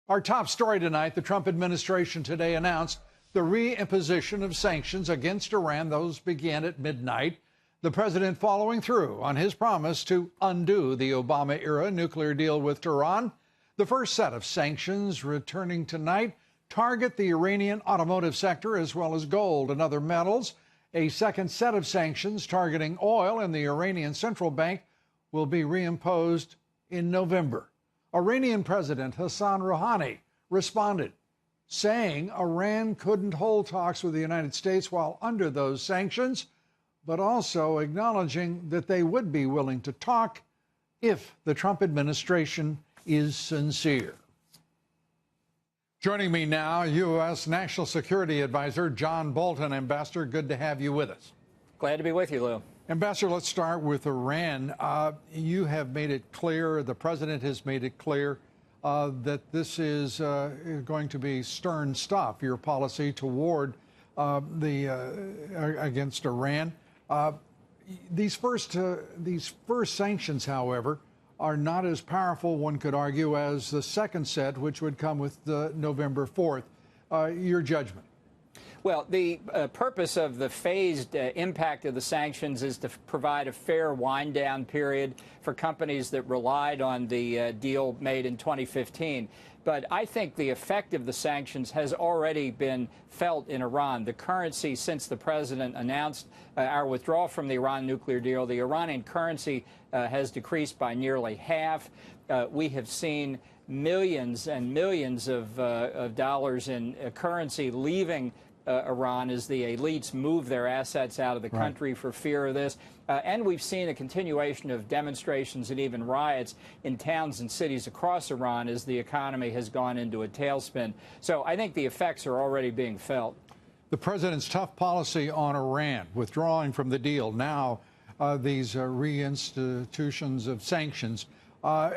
Our top story tonight, the Trump administration today announced the reimposition of sanctions against Iran. Those began at midnight. The president following through on his promise to undo the Obama-era nuclear deal with Tehran. The first set of sanctions returning tonight target the Iranian automotive sector as well as gold and other metals. A second set of sanctions targeting oil and the Iranian central bank will be reimposed in November. Iranian President Hassan Rouhani responded, saying Iran couldn't hold talks with the United States while under those sanctions, but also acknowledging that they would be willing to talk if the Trump administration is sincere. Joining me now, U.S. National Security Advisor John Bolton. Ambassador, good to have you with us. Glad to be with you, Lou. Ambassador, let's start with Iran. You have made it clear, the president has made it clear that this is going to be stern stuff, your policy toward against Iran. These first sanctions, however, are not as powerful, one could argue, as the second set, which would come with the November 4th. Your judgment. Well, the purpose of the phased impact of the sanctions is to provide a fair wind-down period for companies that relied on the deal made in 2015. But I think the effect of the sanctions has already been felt in Iran. The currency, since the president announced our withdrawal from the Iran nuclear deal, the Iranian currency has decreased by nearly half. We have seen millions and millions of dollars in currency leaving Iran as the elites move their assets out of the country for fear of this. And we've seen a continuation of demonstrations and even riots in towns and cities across Iran as the economy has gone into a tailspin. So I think the effects are already being felt. The president's tough policy on Iran, withdrawing from the deal, now these reinstitutions of sanctions.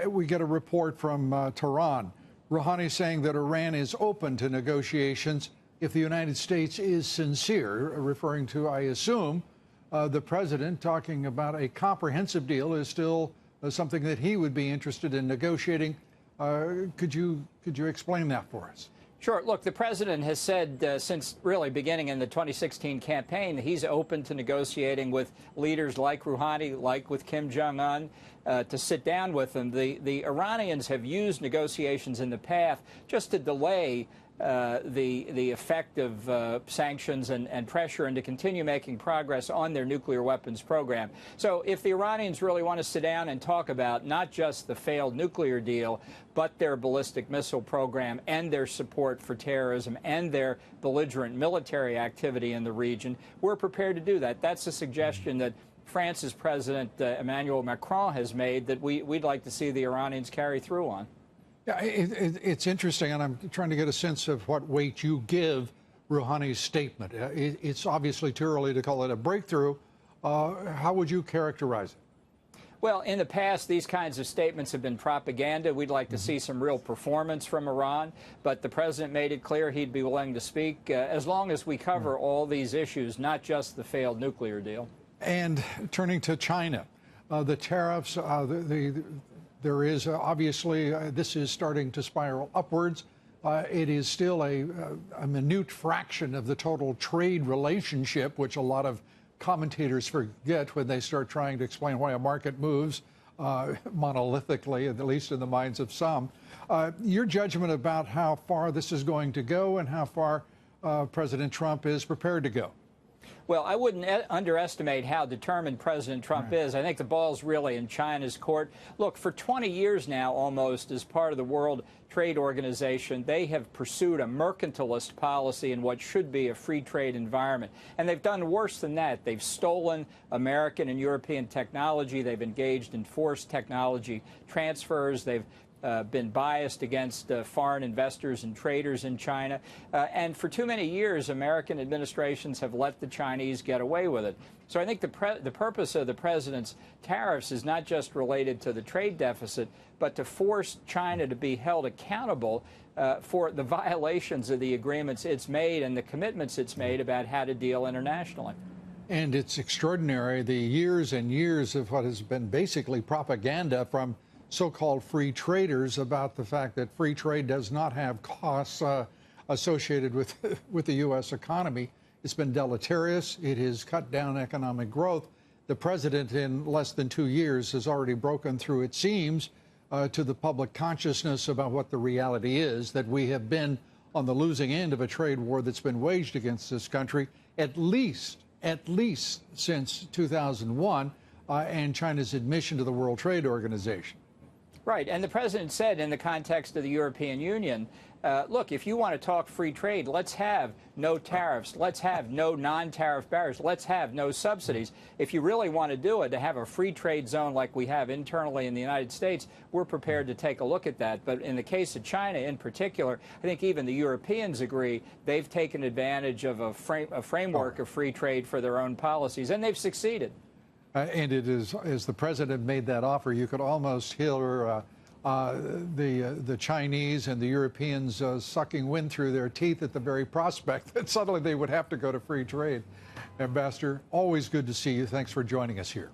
We get a report from Tehran. Rouhani saying that Iran is open to negotiations if the United States is sincere, referring to, I assume, the president talking about a comprehensive deal is still something that he would be interested in negotiating. Could you explain that for us? Sure. Look, the president has said since really beginning in the 2016 campaign, he's open to negotiating with leaders like Rouhani, like with Kim Jong-un, to sit down with them. The Iranians have used negotiations in the past just to delay the effect of sanctions and pressure and to continue making progress on their nuclear weapons program. So if the Iranians really want to sit down and talk about not just the failed nuclear deal, but their ballistic missile program and their support for terrorism and their belligerent military activity in the region, we're prepared to do that. That's a suggestion that France's President Emmanuel Macron has made that we'd like to see the Iranians carry through on. Yeah, it's interesting, and I'm trying to get a sense of what weight you give Rouhani's statement. It's obviously too early to call it a breakthrough. How would you characterize it? Well, in the past, these kinds of statements have been propaganda. We'd like to see some real performance from Iran, but the president made it clear he'd be willing to speak as long as we cover all these issues, not just the failed nuclear deal. And turning to China, the tariffs, there is obviously, this is starting to spiral upwards. It is still a minute fraction of the total trade relationship, which a lot of commentators forget when they start trying to explain why a market moves monolithically, at least in the minds of some. Your judgment about how far this is going to go and how far President Trump is prepared to go? Well, I wouldn't underestimate how determined President Trump is. I think the ball's really in China's court. Look, for 20 years now, almost, as part of the World Trade Organization, they have pursued a mercantilist policy in what should be a free trade environment. And they've done worse than that. They've stolen American and European technology. They've engaged in forced technology transfers. They've been biased against foreign investors and traders in China. And for too many years, American administrations have let the Chinese get away with it. So I think the purpose of the president's tariffs is not just related to the trade deficit, but to force China to be held accountable for the violations of the agreements it's made and the commitments it's made about how to deal internationally. And it's extraordinary, the years and years of what has been basically propaganda from so-called free traders about the fact that free trade does not have costs associated with with the U.S. economy. It's been deleterious. It has cut down economic growth. The president, in less than 2 years, has already broken through, it seems, to the public consciousness about what the reality is, that we have been on the losing end of a trade war that's been waged against this country at least since 2001 and China's admission to the World Trade Organization. Right, and the president said in the context of the European Union, look, if you want to talk free trade, let's have no tariffs, let's have no non-tariff barriers, let's have no subsidies. If you really want to do it, to have a free trade zone like we have internally in the United States, we're prepared to take a look at that. But in the case of China in particular, I think even the Europeans agree they've taken advantage of a framework of free trade for their own policies, and they've succeeded. And it is, as the president made that offer, you could almost hear the Chinese and the Europeans sucking wind through their teeth at the very prospect that suddenly they would have to go to free trade. Ambassador, always good to see you. Thanks for joining us here.